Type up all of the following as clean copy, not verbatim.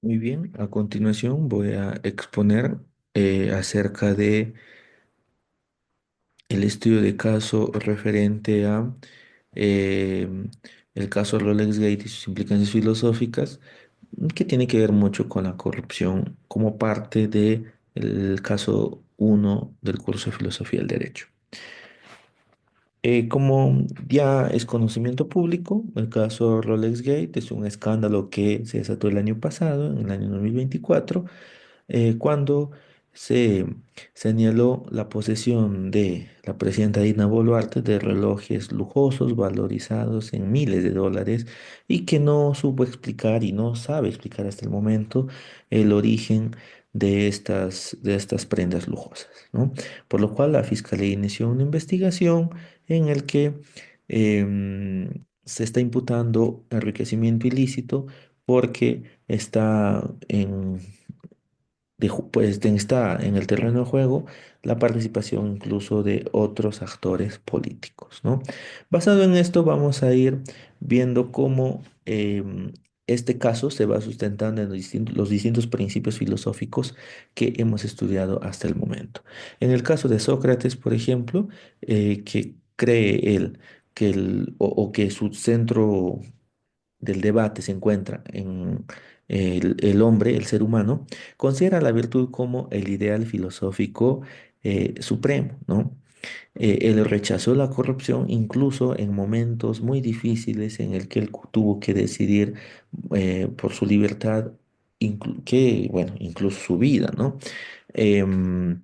Muy bien, a continuación voy a exponer acerca de el estudio de caso referente a eh, el caso Rolex Gate y sus implicancias filosóficas, que tiene que ver mucho con la corrupción como parte del caso uno del curso de Filosofía del Derecho. Como ya es conocimiento público, el caso Rolex Gate es un escándalo que se desató el año pasado, en el año 2024, cuando se señaló la posesión de la presidenta Dina Boluarte de relojes lujosos valorizados en miles de dólares y que no supo explicar y no sabe explicar hasta el momento el origen de estas prendas lujosas, ¿no? Por lo cual la Fiscalía inició una investigación en el que se está imputando enriquecimiento ilícito porque está está en el terreno de juego la participación incluso de otros actores políticos, ¿no? Basado en esto, vamos a ir viendo cómo este caso se va sustentando en los distintos principios filosóficos que hemos estudiado hasta el momento. En el caso de Sócrates, por ejemplo, que cree él o que su centro del debate se encuentra en el hombre, el ser humano, considera la virtud como el ideal filosófico supremo, ¿no? Él rechazó la corrupción incluso en momentos muy difíciles en el que él tuvo que decidir por su libertad, bueno, incluso su vida, ¿no? Em,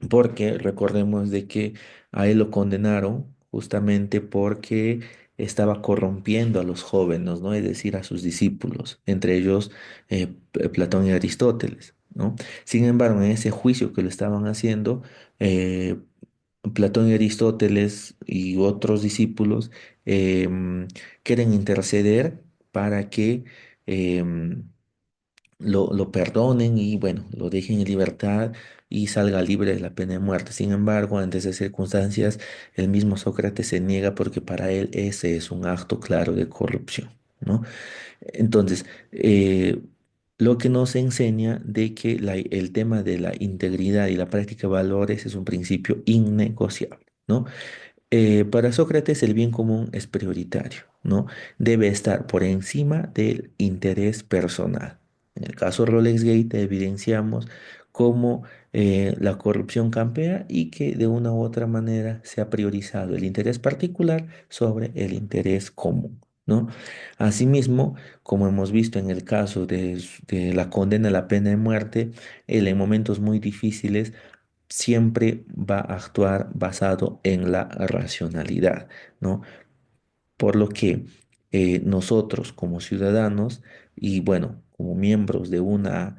Porque recordemos de que a él lo condenaron justamente porque estaba corrompiendo a los jóvenes, ¿no? Es decir, a sus discípulos, entre ellos Platón y Aristóteles, ¿no? Sin embargo, en ese juicio que lo estaban haciendo, eh, Platón y Aristóteles y otros discípulos quieren interceder para que lo perdonen y bueno, lo dejen en libertad y salga libre de la pena de muerte. Sin embargo, ante esas circunstancias, el mismo Sócrates se niega porque para él ese es un acto claro de corrupción, ¿no? Entonces, lo que nos enseña de que el tema de la integridad y la práctica de valores es un principio innegociable, ¿no? Para Sócrates el bien común es prioritario, ¿no? Debe estar por encima del interés personal. En el caso Rolex Gate evidenciamos cómo la corrupción campea y que de una u otra manera se ha priorizado el interés particular sobre el interés común, ¿no? Asimismo, como hemos visto en el caso de la condena a la pena de muerte, él en momentos muy difíciles siempre va a actuar basado en la racionalidad, ¿no? Por lo que nosotros como ciudadanos y bueno, como miembros de una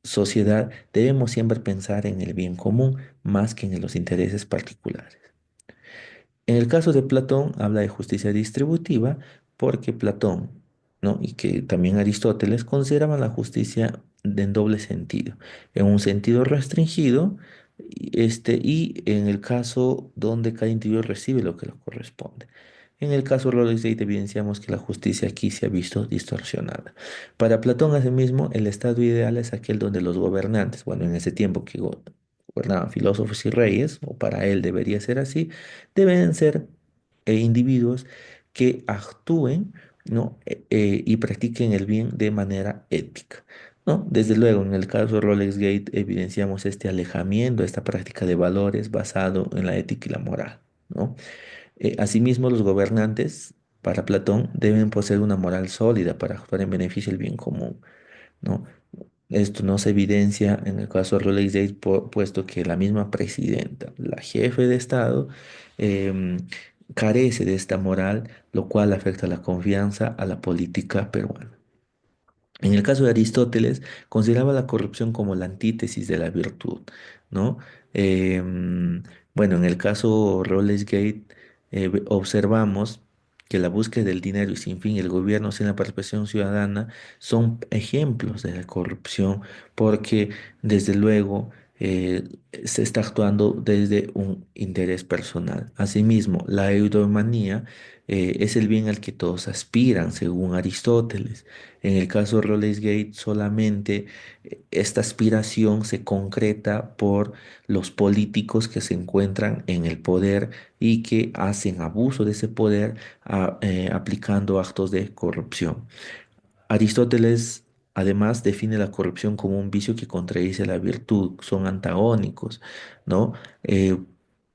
sociedad, debemos siempre pensar en el bien común más que en los intereses particulares. En el caso de Platón habla de justicia distributiva porque Platón, ¿no? Y que también Aristóteles consideraban la justicia en doble sentido, en un sentido restringido y en el caso donde cada individuo recibe lo que le corresponde. En el caso de Rolex evidenciamos que la justicia aquí se ha visto distorsionada. Para Platón, asimismo, el estado ideal es aquel donde los gobernantes, bueno, en ese tiempo que gobernaban filósofos y reyes, o para él debería ser así, deben ser individuos que actúen, ¿no? Y practiquen el bien de manera ética, ¿no? Desde luego, en el caso de Rolex Gate evidenciamos este alejamiento, esta práctica de valores basado en la ética y la moral, ¿no? Asimismo, los gobernantes, para Platón, deben poseer una moral sólida para actuar en beneficio del bien común, ¿no? Esto no se evidencia en el caso de Rolex Days, puesto que la misma presidenta, la jefe de Estado, em, carece de esta moral, lo cual afecta la confianza a la política peruana. En el caso de Aristóteles, consideraba la corrupción como la antítesis de la virtud, ¿no? Em, bueno, en el caso Rolex Gate, observamos que la búsqueda del dinero y sin fin el gobierno sin la participación ciudadana son ejemplos de la corrupción, porque desde luego eh, se está actuando desde un interés personal. Asimismo, la eudemonía es el bien al que todos aspiran, según Aristóteles. En el caso de Rollersgate, solamente esta aspiración se concreta por los políticos que se encuentran en el poder y que hacen abuso de ese poder aplicando actos de corrupción. Aristóteles además define la corrupción como un vicio que contradice la virtud, son antagónicos, ¿no? Eh,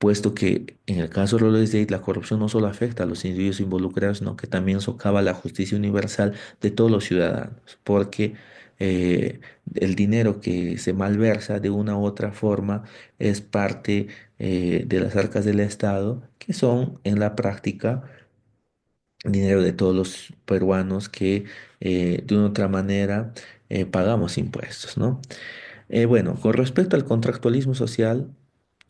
Puesto que en el caso de Rolls Day la corrupción no solo afecta a los individuos involucrados, sino que también socava la justicia universal de todos los ciudadanos, porque eh, el dinero que se malversa de una u otra forma es parte de las arcas del Estado, que son en la práctica dinero de todos los peruanos que de una u otra manera pagamos impuestos, ¿no? Bueno, con respecto al contractualismo social,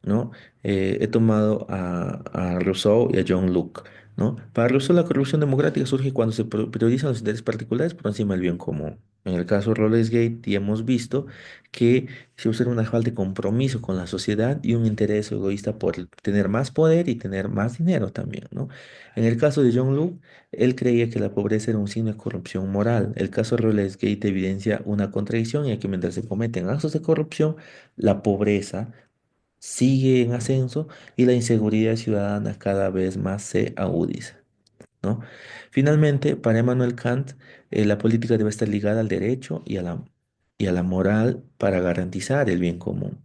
¿no? He tomado a Rousseau y a John Locke, ¿no? Para Rousseau, la corrupción democrática surge cuando se priorizan los intereses particulares por encima del bien común. En el caso de Rollersgate, ya hemos visto que se observa una falta de compromiso con la sociedad y un interés egoísta por tener más poder y tener más dinero también, ¿no? En el caso de John Locke, él creía que la pobreza era un signo de corrupción moral. El caso de Rollersgate evidencia una contradicción, ya que mientras se cometen actos de corrupción, la pobreza sigue en ascenso y la inseguridad ciudadana cada vez más se agudiza, ¿no? Finalmente, para Emmanuel Kant, la política debe estar ligada al derecho y a la moral para garantizar el bien común.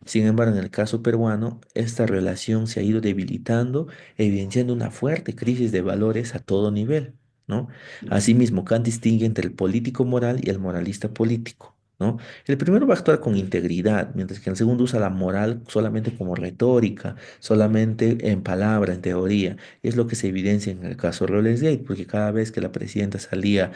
Sin embargo, en el caso peruano, esta relación se ha ido debilitando, evidenciando una fuerte crisis de valores a todo nivel, ¿no? Asimismo, Kant distingue entre el político moral y el moralista político, ¿no? El primero va a actuar con integridad, mientras que el segundo usa la moral solamente como retórica, solamente en palabra, en teoría. Es lo que se evidencia en el caso Rollersgate, porque cada vez que la presidenta salía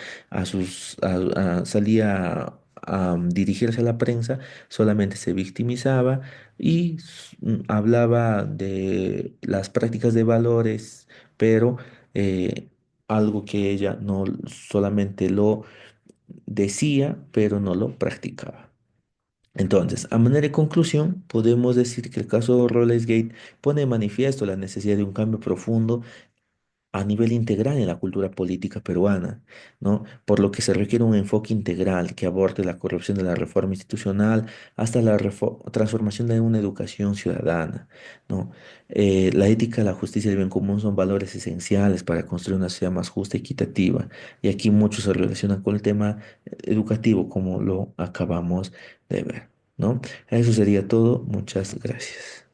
salía a dirigirse a la prensa, solamente se victimizaba y hablaba de las prácticas de valores, pero algo que ella no solamente lo decía, pero no lo practicaba. Entonces, a manera de conclusión, podemos decir que el caso Rollersgate pone de manifiesto la necesidad de un cambio profundo a nivel integral en la cultura política peruana, ¿no? Por lo que se requiere un enfoque integral que aborde la corrupción de la reforma institucional hasta la transformación de una educación ciudadana, ¿no? La ética, la justicia y el bien común son valores esenciales para construir una sociedad más justa y equitativa. Y aquí mucho se relaciona con el tema educativo, como lo acabamos de ver, ¿no? Eso sería todo. Muchas gracias.